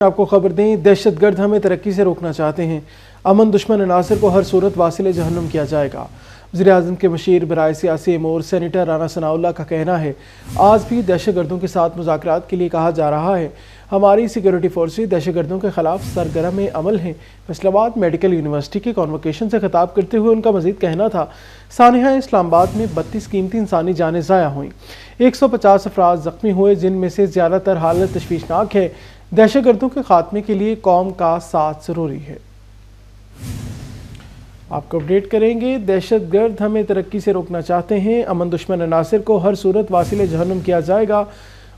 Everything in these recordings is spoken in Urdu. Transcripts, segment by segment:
آپ کو خبر دیں، دہشت گرد ہمیں ترقی سے روکنا چاہتے ہیں، امن دشمن عناصر کو ہر صورت واصل جہنم کیا جائے گا۔ وزیر اعظم کے مشیر برائے سیاسی امور سینیٹر رانا ثناء اللہ کا کہنا ہے، آج بھی دہشت گردوں کے ساتھ مذاکرات کے لیے کہا جا رہا ہے۔ ہماری سیکیورٹی فورسز دہشت گردوں کے خلاف سرگرم عمل ہیں۔ فیصل آباد میڈیکل یونیورسٹی کے کانوکیشن سے خطاب کرتے ہوئے ان کا مزید کہنا تھا، سانحہ اسلام آباد میں 32 قیمتی انسانی جانیں ضائع ہوئیں، 150 افراد زخمی ہوئے، جن میں سے زیادہ تر حالت تشویشناک ہے۔ دہشت گردوں کے خاتمے کے لیے قوم کا ساتھ ضروری ہے۔ آپ کو اپڈیٹ کریں گے، دہشت گرد ہمیں ترقی سے روکنا چاہتے ہیں، امن دشمن عناصر کو ہر صورت واصل جہنم کیا جائے گا۔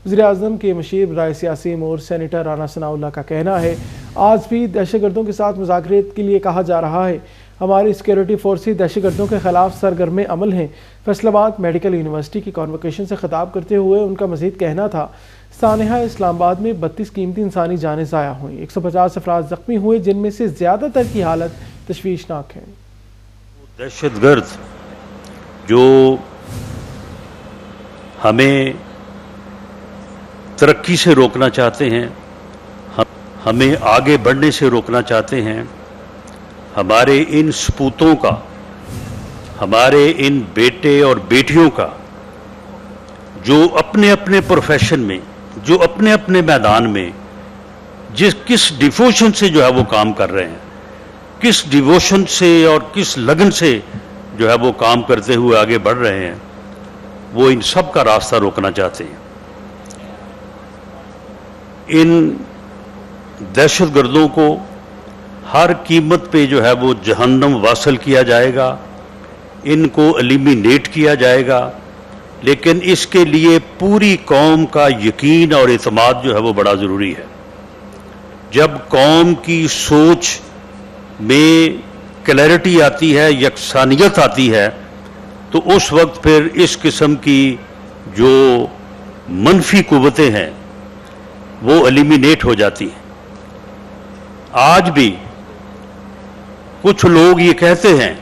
وزیر اعظم کے مشیر برائے سیاسی امور سینیٹر رانا ثناء اللہ کا کہنا ہے، آج بھی دہشت گردوں کے ساتھ مذاکرات کے لیے کہا جا رہا ہے۔ ہماری سیکیورٹی فورسز دہشت گردوں کے خلاف سرگرم عمل ہیں۔ فیصل آباد میڈیکل یونیورسٹی کی کانوکیشن سے خطاب کرتے ہوئے ان کا مزید کہنا تھا، سانحہ اسلام آباد میں 32 قیمتی انسانی جانیں ضائع ہوئیں، 150 افراد زخمی ہوئے، جن میں سے زیادہ تر کی حالت تشویشناک ہے۔ دہشت گرد جو ہمیں ترقی سے روکنا چاہتے ہیں، ہمیں آگے بڑھنے سے روکنا چاہتے ہیں، ہمارے ان سپوتوں کا، ہمارے ان بیٹے اور بیٹیوں کا جو اپنے اپنے پروفیشن میں، جو اپنے اپنے میدان میں کس ڈیووشن سے جو ہے وہ کام کر رہے ہیں، کس ڈیووشن سے اور کس لگن سے جو ہے وہ کام کرتے ہوئے آگے بڑھ رہے ہیں، وہ ان سب کا راستہ روکنا چاہتے ہیں۔ ان دہشت گردوں کو ہر قیمت پہ جو ہے وہ جہنم واصل کیا جائے گا، ان کو ایلیمینیٹ کیا جائے گا، لیکن اس کے لیے پوری قوم کا یقین اور اعتماد جو ہے وہ بڑا ضروری ہے۔ جب قوم کی سوچ میں کلیئرٹی آتی ہے، یکسانیت آتی ہے، تو اس وقت پھر اس قسم کی جو منفی قوتیں ہیں وہ ایلیمینیٹ ہو جاتی ہیں۔ آج بھی کچھ لوگ یہ کہتے ہیں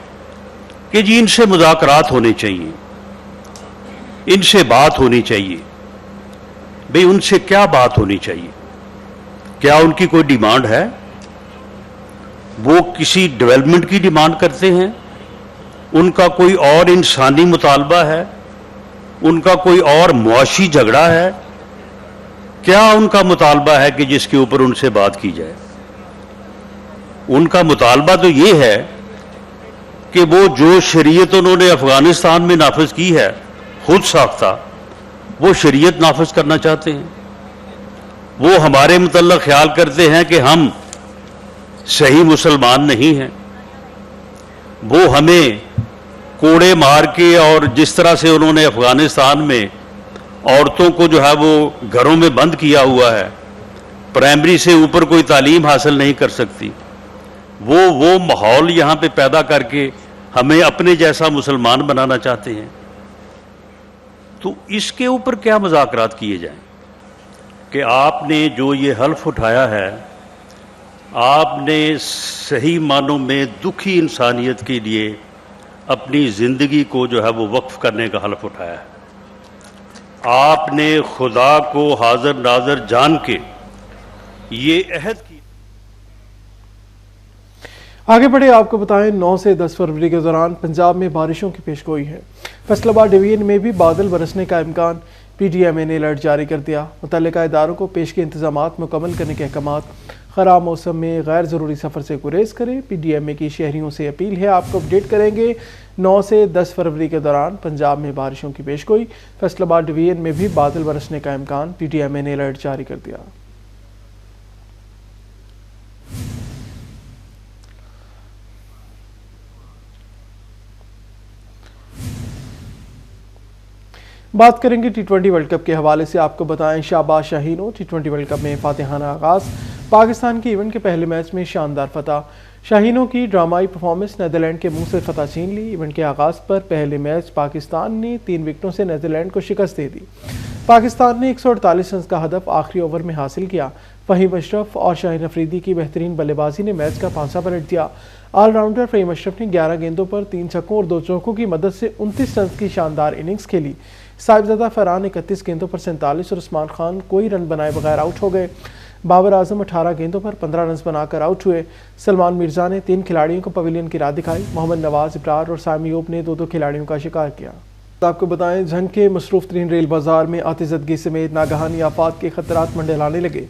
کہ جی ان سے مذاکرات ہونے چاہیے، ان سے بات ہونی چاہیے۔ بھئی ان سے کیا بات ہونی چاہیے؟ کیا ان کی کوئی ڈیمانڈ ہے؟ وہ کسی ڈیولپمنٹ کی ڈیمانڈ کرتے ہیں؟ ان کا کوئی اور انسانی مطالبہ ہے؟ ان کا کوئی اور معاشی جھگڑا ہے؟ کیا ان کا مطالبہ ہے کہ جس کے اوپر ان سے بات کی جائے؟ ان کا مطالبہ تو یہ ہے کہ وہ جو شریعت انہوں نے افغانستان میں نافذ کی ہے، خود ساختہ، وہ شریعت نافذ کرنا چاہتے ہیں۔ وہ ہمارے متعلق خیال کرتے ہیں کہ ہم صحیح مسلمان نہیں ہیں۔ وہ ہمیں کوڑے مار کے، اور جس طرح سے انہوں نے افغانستان میں عورتوں کو جو ہے وہ گھروں میں بند کیا ہوا ہے، پرائمری سے اوپر کوئی تعلیم حاصل نہیں کر سکتی، وہ ماحول یہاں پہ پیدا کر کے ہمیں اپنے جیسا مسلمان بنانا چاہتے ہیں۔ تو اس کے اوپر کیا مذاکرات کیے جائیں کہ آپ نے جو یہ حلف اٹھایا ہے، آپ نے صحیح معنوں میں دکھی انسانیت کے لیے اپنی زندگی کو جو ہے وہ وقف کرنے کا حلف اٹھایا ہے۔ آپ نے خدا کو حاضر ناظر جان کے یہ عہد کی۔ آگے بڑھے، آپ کو بتائیں 9 سے 10 فروری کے دوران پنجاب میں بارشوں کی پیشگوئی ہے۔ فیصل آباد ڈویژن میں بھی بادل برسنے کا امکان، پی ڈی ایم اے نے الرٹ جاری کر دیا۔ متعلقہ اداروں کو پیش کے انتظامات مکمل کرنے کے احکامات۔ خراب موسم میں غیر ضروری سفر سے گریز کریں، پی ڈی ایم اے کی شہریوں سے اپیل ہے۔ آپ کو اپڈیٹ کریں گے، 9 سے 10 فروری کے دوران پنجاب میں بارشوں کی پیشگوئی، فیصل آباد ڈویژن میں بھی بادل برسنے کا امکان، پی ڈی ایم اے نے الرٹ جاری کر دیا۔ بات کریں گے T20 ورلڈ کپ کے حوالے سے۔ آپ کو بتائیں، شہباز شاہینوں T20 ورلڈ کپ میں فاتحانہ آغاز، پاکستان کی ایونٹ کے پہلے میچ میں شاندار فتح۔ شاہینوں کی ڈرامائی پرفارمنس، نیدرلینڈ کے منہ سے فتح چھین لی۔ ایونٹ کے آغاز پر پہلے میچ پاکستان نے 3 وکٹوں سے نیدرلینڈ کو شکست دے دی۔ پاکستان نے 148 رنز کا ہدف آخری اوور میں حاصل کیا۔ فہیم اشرف اور شاہین افریدی کی بہترین بلے بازی نے میچ کا پانسا پلٹ دیا۔ آل راؤنڈر فہیم اشرف نے 11 گیندوں پر 3 چھکوں اور 2 چوکوں کی مدد سے 29 رنز کی شاندار اننگز کھیلی۔ صاحبزادہ فرحان 31 گیندوں پر 47 اور عثمان خان کوئی رن بنائے بغیر آؤٹ ہو گئے۔ بابر اعظم 18 گیندوں پر 15 رنز بنا کر آؤٹ ہوئے۔ سلمان مرزا نے 3 کھلاڑیوں کو پویلین کی راہ دکھائی۔ محمد نواز، ابرار اور سامی ایوب نے 2 کھلاڑیوں کا شکار کیا۔ آپ کو بتائیں، جنگ کے مصروف ترین ریل بازار میں آتش زدگی سمیت ناگہانی آفات کے خطرات منڈلانے لگے۔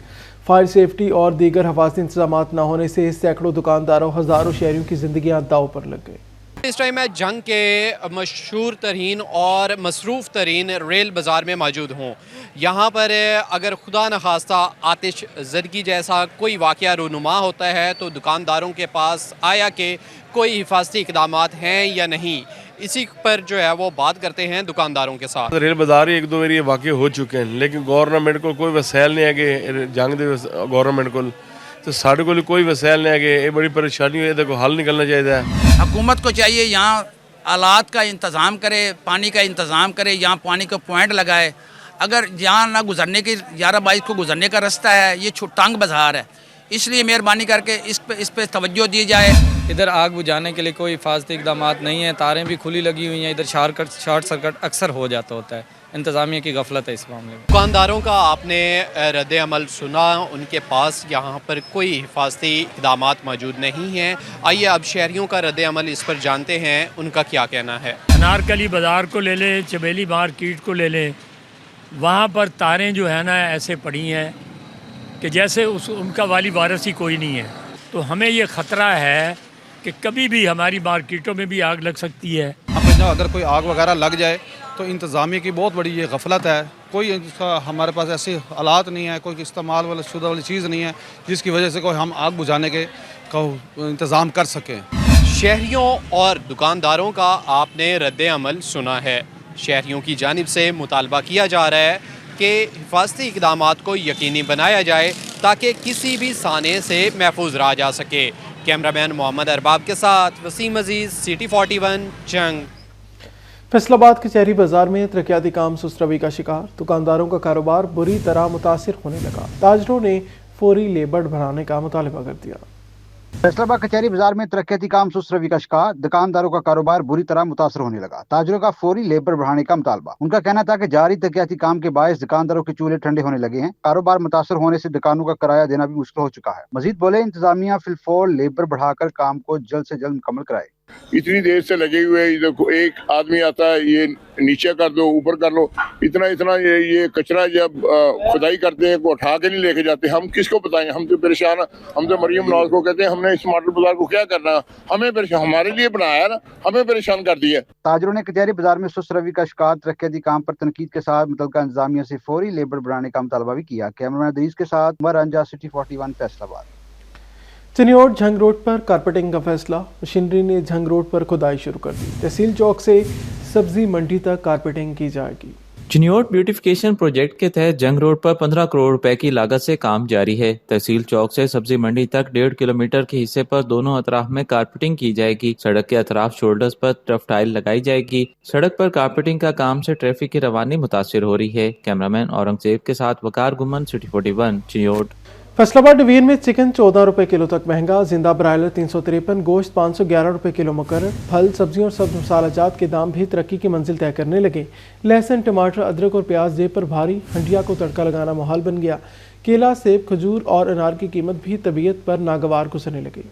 فائر سیفٹی اور دیگر حفاظتی انتظامات نہ ہونے سے سینکڑوں دکانداروں، ہزاروں شہریوں کی زندگیاں داؤ پر لگ گئی۔ اس ٹائم میں جنگ کے مشہور ترین اور مصروف ترین ریل بازار میں موجود ہوں۔ یہاں پر اگر خدا نخواستہ آتش زدگی جیسا کوئی واقعہ رونما ہوتا ہے تو دکانداروں کے پاس آیا کہ کوئی حفاظتی اقدامات ہیں یا نہیں، اسی پر جو ہے وہ بات کرتے ہیں دکانداروں کے ساتھ۔ ریل بازار ایک دو ایریا واقع ہو چکے ہیں، لیکن گورنمنٹ کو کوئی وسائل نہیں ہے کہ جنگ دے گورنمنٹ کو تو ساڑھے کو کوئی وسائل نہیں ہے کہ یہ بڑی پریشانی ہوئی ہے، کو حل نکلنا چاہیے۔ حکومت کو چاہیے یہاں آلات کا انتظام کرے، پانی کا انتظام کرے، یہاں پانی کا پوائنٹ لگائے۔ اگر یہاں نہ گزرنے کی 11/22 کو گزرنے کا رستہ ہے، یہ تنگ بازار ہے، اس لیے مہربانی کر کے اس پہ توجہ دی جائے۔ ادھر آگ بجھانے کے لیے کوئی حفاظتی اقدامات نہیں ہیں، تاریں بھی کھلی لگی ہوئی ہیں، ادھر شارٹ سرکٹ اکثر ہو جاتا ہوتا ہے، انتظامیہ کی غفلت ہے اس معاملے میں۔ دکانداروں کا آپ نے رد عمل سنا، ان کے پاس یہاں پر کوئی حفاظتی اقدامات موجود نہیں ہیں۔ آئیے اب شہریوں کا رد عمل اس پر جانتے ہیں، ان کا کیا کہنا ہے۔ انارکلی بازار کو لے لیں، چمیلی مارکیٹ کو لے لیں، وہاں پر تاریں جو ہیں نا ایسے پڑی ہیں کہ جیسے ان کا والی وارث ہی کوئی نہیں ہے۔ تو ہمیں یہ خطرہ ہے کہ کبھی بھی ہماری مارکیٹوں میں بھی آگ لگ سکتی ہے۔ اگر کوئی آگ وغیرہ لگ جائے تو انتظامیہ کی بہت بڑی یہ غفلت ہے، کوئی ہمارے پاس ایسے آلات نہیں ہے، کوئی استعمال والا شدہ والی چیز نہیں ہے جس کی وجہ سے کوئی ہم آگ بجھانے کے انتظام کر سکیں۔ شہریوں اور دکانداروں کا آپ نے رد عمل سنا ہے۔ شہریوں کی جانب سے مطالبہ کیا جا رہا ہے کہ حفاظتی اقدامات کو یقینی بنایا جائے تاکہ کسی بھی سانے سے محفوظ رہا جا سکے۔ کیمرہ مین محمد ارباب کے ساتھ وسیم عزیز، سٹی 41 جنگ۔ فیصل آباد کچہری بازار میں ترقیاتی کام سست روی کا شکار، دکانداروں کا کاروبار بری طرح متاثر ہونے لگا۔ تاجروں نے فوری لیبر بڑھانے کا مطالبہ کر دیا۔ فیصل آباد کچہری بازار میں ترقیاتی کام سست روی کا شکار، دکانداروں کا کاروبار بری طرح متاثر ہونے لگا۔ تاجروں کا فوری لیبر بڑھانے کا مطالبہ۔ ان کا کہنا تھا کہ جاری ترقیاتی کام کے باعث دکانداروں کے چولہے ٹھنڈے ہونے لگے ہیں، کاروبار متاثر ہونے سے دکانوں کا کرایہ دینا بھی مشکل ہو چکا ہے۔ مزید بولے، انتظامیہ فی الفور لیبر بڑھا کر کام کو جلد سے جلد مکمل کرائے۔ اتنی دیر سے لگے ہوئے، دیکھو ایک آدمی آتا ہے، یہ نیچے کر دو، اوپر کر لو، اتنا یہ کچرا جب کھدائی کرتے ہیں کو اٹھا کے نہیں لے کے جاتے۔ ہم کس کو بتائیں، ہم تو پریشان ہیں۔ ہم تو مریم نواز کو کہتے ہیں ہم نے اس ماڈل بازار کو کیا کرنا، ہمیں پریشان، ہمارے لیے بنایا نا، ہمیں پریشان کر دیا۔ تاجروں نے کچہری بازار میں سست روی کا شکار ترقیاتی کام پر تنقید کے ساتھ متعلقہ انتظامیہ سے فوری لیبر بڑھانے کا مطالبہ بھی کیا۔ کیمرہ مین عزیز کے ساتھ عمر انجا، سٹی 41 فیصل آباد۔ چنیوڑ جھنگ روڈ پر کارپیٹنگ کا فیصلہ، مشینری نے جھنگ روڈ پر کھدائی شروع کر دی۔ تحصیل چوک سے سبزی منڈی تک کارپیٹنگ کی جائے گی۔ چنیوڑ بیوٹیفیکیشن پروجیکٹ کے تحت جنگ روڈ پر 15 کروڑ روپے کی لاگت سے کام جاری ہے۔ تحصیل چوک سے سبزی منڈی تک 1.5 کلومیٹر کے حصے پر دونوں اطراف میں کارپیٹنگ کی جائے گی۔ سڑک کے اطراف شولڈرز پر ٹرف ٹائل لگائی جائے گی۔ سڑک پر کارپیٹنگ کا کام سے ٹریفک کی روانی متاثر ہو رہی ہے۔ کیمرامین اورنگزیب کے ساتھ وقار گمن، سٹی 41 چنیوڑ۔ فیصل آباد ڈویژن میں چکن 14 روپے کلو تک مہنگا، زندہ برائلر 353، گوشت 511 روپے کلو مقرر۔ پھل، سبزیوں اور سبز مسالہ جات کے دام بھی ترقی کی منزل طے کرنے لگے۔ لہسن، ٹماٹر، ادرک اور پیاز جیب پر بھاری، ہنڈیا کو تڑکا لگانا محال بن گیا۔ کیلا، سیب، کھجور اور انار کی قیمت بھی طبیعت پر ناگوار گزرنے لگی۔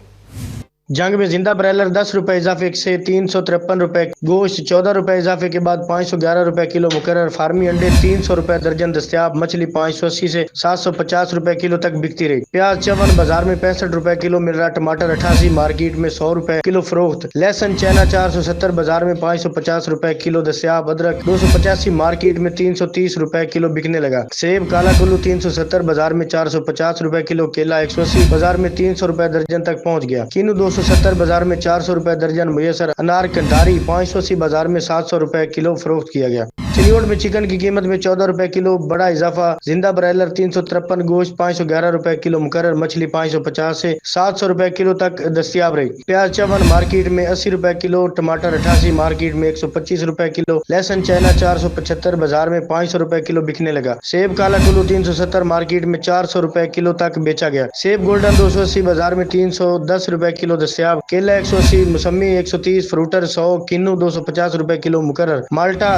جنگ میں زندہ برائلر 10 روپے اضافے سے 353 روپے، گوشت 14 روپے اضافے کے بعد 511 روپے کلو مقرر۔ فارمی انڈے 300 روپے درجن دستیاب، مچھلی 580 سے 750 روپے کلو تک بکتی رہی۔ پیاز 54 بازار میں 65 روپے کلو مل رہا، ٹماٹر 88 مارکیٹ میں 100 روپے کلو فروخت۔ لہسن چائنا 470 بازار میں 550 روپے کلو دستیاب، ادرک 285 مارکیٹ میں 330 روپے کلو بکنے لگا۔ سیب کالا کلو 370 بازار میں 450 روپے کلو، کیلا 180 بازار میں 300 روپے درجن تک پہنچ گیا۔ کینو 270 بازار میں 400 روپے درجن میسر، انار کنڈاری 580 بازار میں 700 روپے کلو فروخت کیا گیا۔ چنیوڑ میں چکن کی قیمت میں 14 روپے کلو بڑا اضافہ، زندہ برائلر 353، گوشت 511 روپے کلو مقرر، مچھلی 550 سے 700 روپے کلو تک دستیاب رہی۔ پیاز 54 مارکیٹ میں 80 روپے کلو، ٹماٹر 88 مارکیٹ میں 125 روپے کلو، لہسن چائنا 475 بازار میں 500 روپے کلو بکنے لگا۔ سیب کالا کلو 370 مارکیٹ میں 400 روپے کلو تک بیچا گیا۔ سیب گولڈن 280 بازار میں 310 روپے کلو دستیاب، کیلا 180، موسمی 130، فروٹر 100، کینو 250 روپے کلو مقرر۔ مالٹا